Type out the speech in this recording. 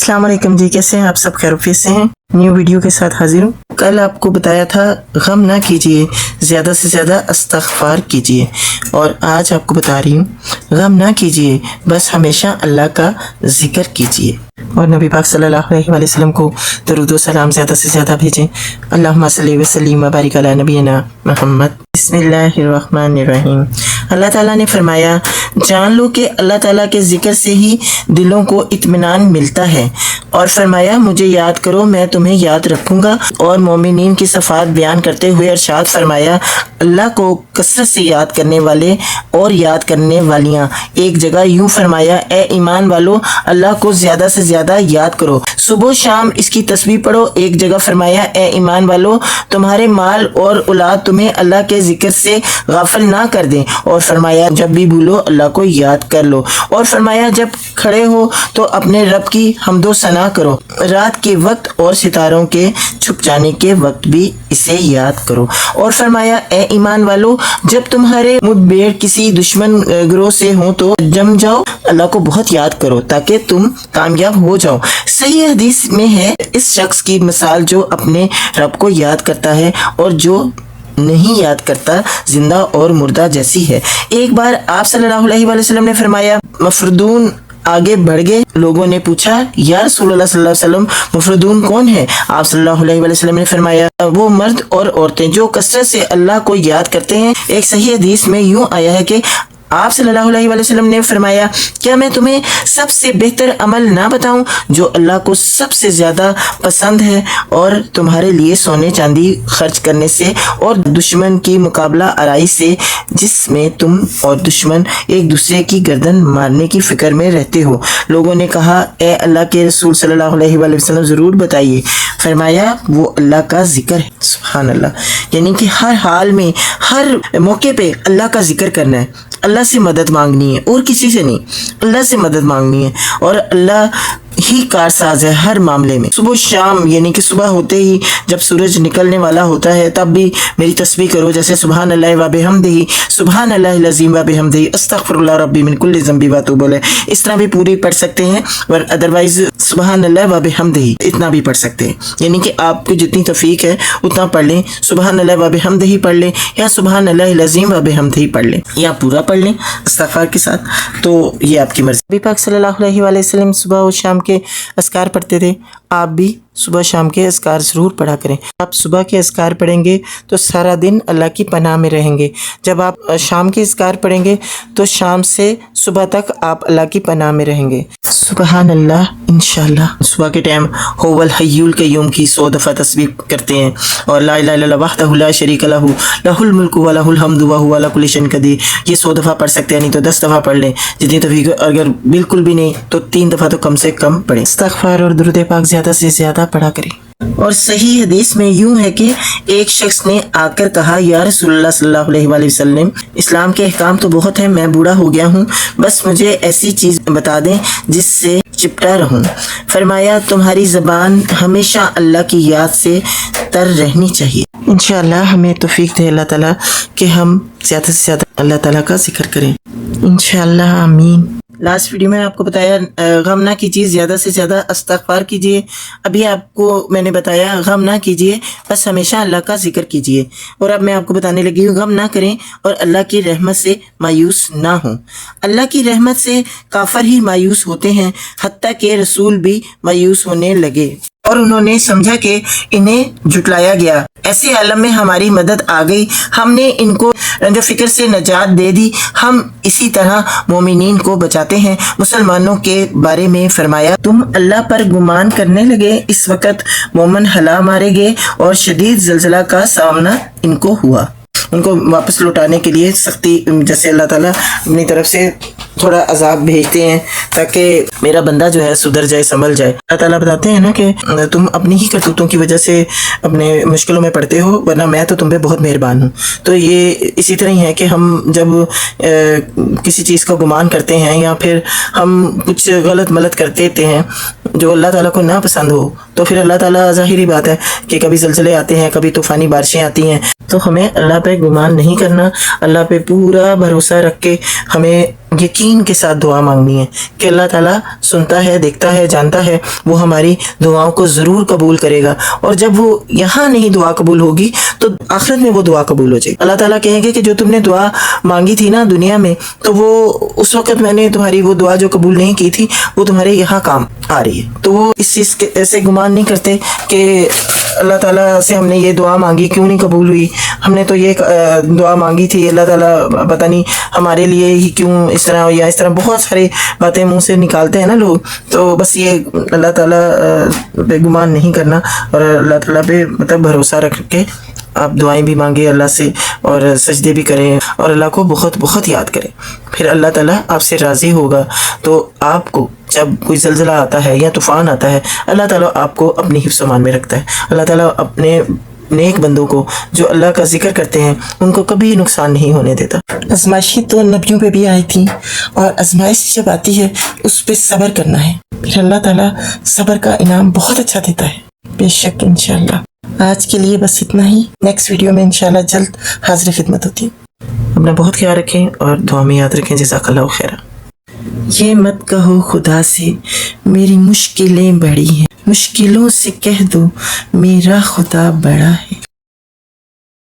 السلام علیکم جی، کیسے ہیں آپ سب؟ خیریت سے ہیں؟ نیو ویڈیو کے ساتھ حاضر ہوں۔ کل آپ کو بتایا تھا غم نہ کیجیے، زیادہ سے زیادہ استغفار کیجیے، اور آج آپ کو بتا رہی ہوں غم نہ کیجیے، بس ہمیشہ اللہ کا ذکر کیجیے، اور نبی پاک صلی اللہ علیہ وآلہ وسلم کو درود و سلام زیادہ سے زیادہ بھیجیں۔ اللہم صلی وسلم وبارک علی نبینا محمد۔ بسم اللہ الرحمن الرحیم۔ اللہ تعالیٰ نے فرمایا، جان لو کہ اللہ تعالیٰ کے ذکر سے ہی دلوں کو اطمینان ملتا ہے، اور فرمایا مجھے یاد کرو میں تمہیں یاد رکھوں گا۔ اور مومنین کی صفات بیان کرتے ہوئے ارشاد فرمایا، اللہ کو کثرت سے یاد کرنے والے اور یاد کرنے والیاں۔ ایک جگہ یوں فرمایا، اے ایمان والو اللہ کو زیادہ سے زیادہ یاد کرو، صبح و شام اس کی تسبیح پڑھو۔ ایک جگہ فرمایا، اے ایمان والو تمہارے مال اور اولاد تمہیں اللہ کے ذکر سے غافل نہ کر دیں، اور فرمایا جب بھی بھولو اللہ کو یاد کر لو، اور فرمایا جب کھڑے ہو تو اپنے رب کی حمد و ثنا کرو، رات کے وقت اور ستاروں کے چھپ جانے کے وقت بھی اسے یاد کرو، اور فرمایا اے ایمان والو جب تمہارے متبیر کسی دشمن گروہ سے ہوں تو جم جاؤ، اللہ کو بہت یاد کرو تاکہ تم کامیاب ہو جاؤ۔ صحیح حدیث میں ہے، اس شخص کی مثال جو اپنے رب کو یاد کرتا ہے اور جو نہیں یاد کرتا زندہ اور مردہ جیسی ہے۔ ایک بار آپ صلی اللہ علیہ وآلہ وسلم نے فرمایا، مفردون آگے بڑھ گئے۔ لوگوں نے پوچھا، یا رسول اللہ صلی اللہ علیہ وسلم مفردون کون ہے؟ آپ صلی اللہ علیہ وآلہ وسلم نے فرمایا، وہ مرد اور عورتیں جو کثرت سے اللہ کو یاد کرتے ہیں۔ ایک صحیح حدیث میں یوں آیا ہے کہ آپ صلی اللہ علیہ وآلہ وسلم نے فرمایا، کیا میں تمہیں سب سے بہتر عمل نہ بتاؤں جو اللہ کو سب سے زیادہ پسند ہے، اور تمہارے لیے سونے چاندی خرچ کرنے سے اور دشمن کی مقابلہ آرائی سے، جس میں تم اور دشمن ایک دوسرے کی گردن مارنے کی فکر میں رہتے ہو؟ لوگوں نے کہا، اے اللہ کے رسول صلی اللہ علیہ وآلہ وسلم ضرور بتائیے۔ فرمایا، وہ اللہ کا ذکر ہے۔ سبحان اللہ، یعنی کہ ہر حال میں ہر موقع پہ اللہ کا ذکر کرنا ہے، اللہ سے مدد مانگنی ہے، اور کسی سے نہیں، اللہ سے مدد مانگنی ہے، اور اللہ ہی کارساز ہے ہر معاملے میں۔ صبح شام، یعنی کہ صبح ہوتے ہی جب سورج نکلنے والا ہوتا ہے تب بھی میری تسبیح کرو، جیسے سبحان اللہ و بحمدہ، سبحان اللہ العظیم و بحمدہ، استغفر اللہ ربی من کل ذنب و اتوب الیہ، اس طرح بھی پوری پڑھ سکتے ہیں، اور ادروائز سبحان اللہ و بحمدہ اتنا بھی پڑھ سکتے ہیں، یعنی کہ آپ کو جتنی توفیق ہے اتنا پڑھ لیں، سبحان اللہ و بحمدہ پڑھ لیں، یا سبحان اللہ العظیم و بحمدہ پڑھ لیں، یا پورا پڑھ لیں استغفار کے ساتھ، تو یہ آپ کی مرضی۔ نبی پاک صلی اللہ علیہ وآلہ وسلم صبح و شام کے اذکار پڑھتے تھے، آپ بھی صبح شام کے اذکار ضرور پڑھا کریں۔ آپ صبح کے اذکار پڑھیں گے تو سارا دن اللہ کی پناہ میں رہیں گے، جب آپ شام کے اذکار پڑھیں گے تو شام سے صبح تک آپ اللہ کی پناہ میں رہیں گے۔ سبحان اللہ، انشاءاللہ صبح کے ٹائم هو الحی القیوم کی 100 دفعہ تسبیح کرتے ہیں، اور لا الہ الا اللہ وحدہ لا شریک لہ لہ الملک و لہ الحمد وہو علی کل شیء قدیر، یہ 100 دفعہ پڑھ سکتے ہیں، نہیں تو 10 دفعہ پڑھ لیں جتنی توفیق، اگر بالکل بھی نہیں تو 3 دفعہ تو کم سے کم پڑھیں۔ استغفار اور درود پاک زیادہ سے زیادہ پڑھا کریں۔ اور صحیح حدیث میں یوں ہے کہ ایک شخص نے آ کر کہا، یا رسول اللہ صلی اللہ علیہ وآلہ وسلم اسلام کے احکام تو بہت ہیں، میں بوڑھا ہو گیا ہوں، بس مجھے ایسی چیز بتا دیں جس سے چپٹا رہوں۔ فرمایا، تمہاری زبان ہمیشہ اللہ کی یاد سے تر رہنی چاہیے۔ انشاءاللہ ہمیں توفیق دے اللہ تعالیٰ کہ ہم زیادہ سے زیادہ اللہ تعالیٰ کا ذکر کریں، انشاءاللہ آمین۔ لاسٹ ویڈیو میں آپ کو بتایا غم نہ کیجیے، زیادہ سے زیادہ استغفار کیجیے۔ ابھی آپ کو میں نے بتایا غم نہ کیجیے، بس ہمیشہ اللہ کا ذکر کیجیے، اور اب میں آپ کو بتانے لگی ہوں غم نہ کریں اور اللہ کی رحمت سے مایوس نہ ہوں۔ اللہ کی رحمت سے کافر ہی مایوس ہوتے ہیں، حتیٰ کہ رسول بھی مایوس ہونے لگے، اور انہوں نے سمجھا کہ انہیں جھٹلایا گیا۔ ایسے عالم میں ہماری مدد آ گئی، ہم نے ان کو رنج و فکر سے نجات دے دی، ہم اسی طرح مومنین کو بچاتے ہیں۔ مسلمانوں کے بارے میں فرمایا، تم اللہ پر گمان کرنے لگے، اس وقت مومن ہلا مارے گئے اور شدید زلزلہ کا سامنا ان کو ہوا۔ ان کو واپس لوٹانے کے لیے سختی، جیسے اللہ تعالیٰ اپنی طرف سے تھوڑا عذاب بھیجتے ہیں تاکہ میرا بندہ جو ہے سدھر جائے، سنبھل جائے۔ اللہ تعالیٰ بتاتے ہیں نا کہ تم اپنی ہی کرتوتوں کی وجہ سے اپنے مشکلوں میں پڑتے ہو، ورنہ میں تو تم پہ بہت مہربان ہوں۔ تو یہ اسی طرح ہی ہے کہ ہم جب کسی چیز کا گمان کرتے ہیں یا پھر ہم کچھ غلط ملت کر دیتے ہیں جو اللہ تعالیٰ کو ناپسند ہو، تو پھر اللہ تعالیٰ ظاہری بات ہے کہ کبھی زلزلے آتے ہیں، کبھی طوفانی بارشیں آتی ہیں، تو ہمیں اللہ پہ گمان نہیں کرنا، اللہ پہ پورا بھروسہ رکھ کے ہمیں یقین کے ساتھ دعا مانگنی ہے کہ اللہ تعالیٰ سنتا ہے، دیکھتا ہے، جانتا ہے، وہ ہماری دعاؤں کو ضرور قبول کرے گا، اور جب وہ یہاں نہیں دعا قبول ہوگی تو آخرت میں وہ دعا قبول ہو جائے گی۔ اللہ تعالیٰ کہیں گے کہ جو تم نے دعا مانگی تھی نا دنیا میں، تو وہ اس وقت میں نے تمہاری وہ دعا جو قبول نہیں کی تھی وہ تمہارے یہاں کام آ رہی ہے۔ تو وہ اس چیز کے ایسے گمان نہیں کرتے کہ اللہ تعالیٰ سے ہم نے یہ دعا مانگی کیوں نہیں قبول ہوئی، ہم نے تو یہ دعا مانگی تھی، اللہ تعالیٰ پتہ نہیں ہمارے لیے ہی کیوں اس طرح یا اس طرح بہت ساری باتیں منہ سے نکالتے ہیں نا لوگ۔ تو بس یہ اللہ تعالیٰ پہ گمان نہیں کرنا، اور اللہ تعالیٰ پہ مطلب بھروسہ رکھ کے آپ دعائیں بھی مانگیں اللہ سے، اور سجدے بھی کریں، اور اللہ کو بہت بہت یاد کریں، پھر اللہ تعالیٰ آپ سے راضی ہوگا۔ تو آپ کو جب کوئی زلزلہ آتا ہے یا طوفان آتا ہے، اللہ تعالیٰ آپ کو اپنی حفظ و امان میں رکھتا ہے۔ اللہ تعالیٰ اپنے نیک بندوں کو جو اللہ کا ذکر کرتے ہیں ان کو کبھی نقصان نہیں ہونے دیتا۔ آزمائشیں تو نبیوں پہ بھی آئی تھیں، اور آزمائش جب آتی ہے اس پہ صبر کرنا ہے، پھر اللہ تعالیٰ صبر کا انعام بہت اچھا دیتا ہے بے شک انشاءاللہ۔ آج کے لیے بس اتنا ہی، نیکسٹ ویڈیو میں انشاءاللہ جلد حاضر خدمت ہوتی ہے۔ اپنا بہت خیال رکھیں اور دعا میں یاد رکھیں۔ جزاک اللہ خیرہ۔ یہ مت کہو خدا سے میری مشکلیں بڑی ہیں، مشکلوں سے کہہ دو میرا خدا بڑا ہے۔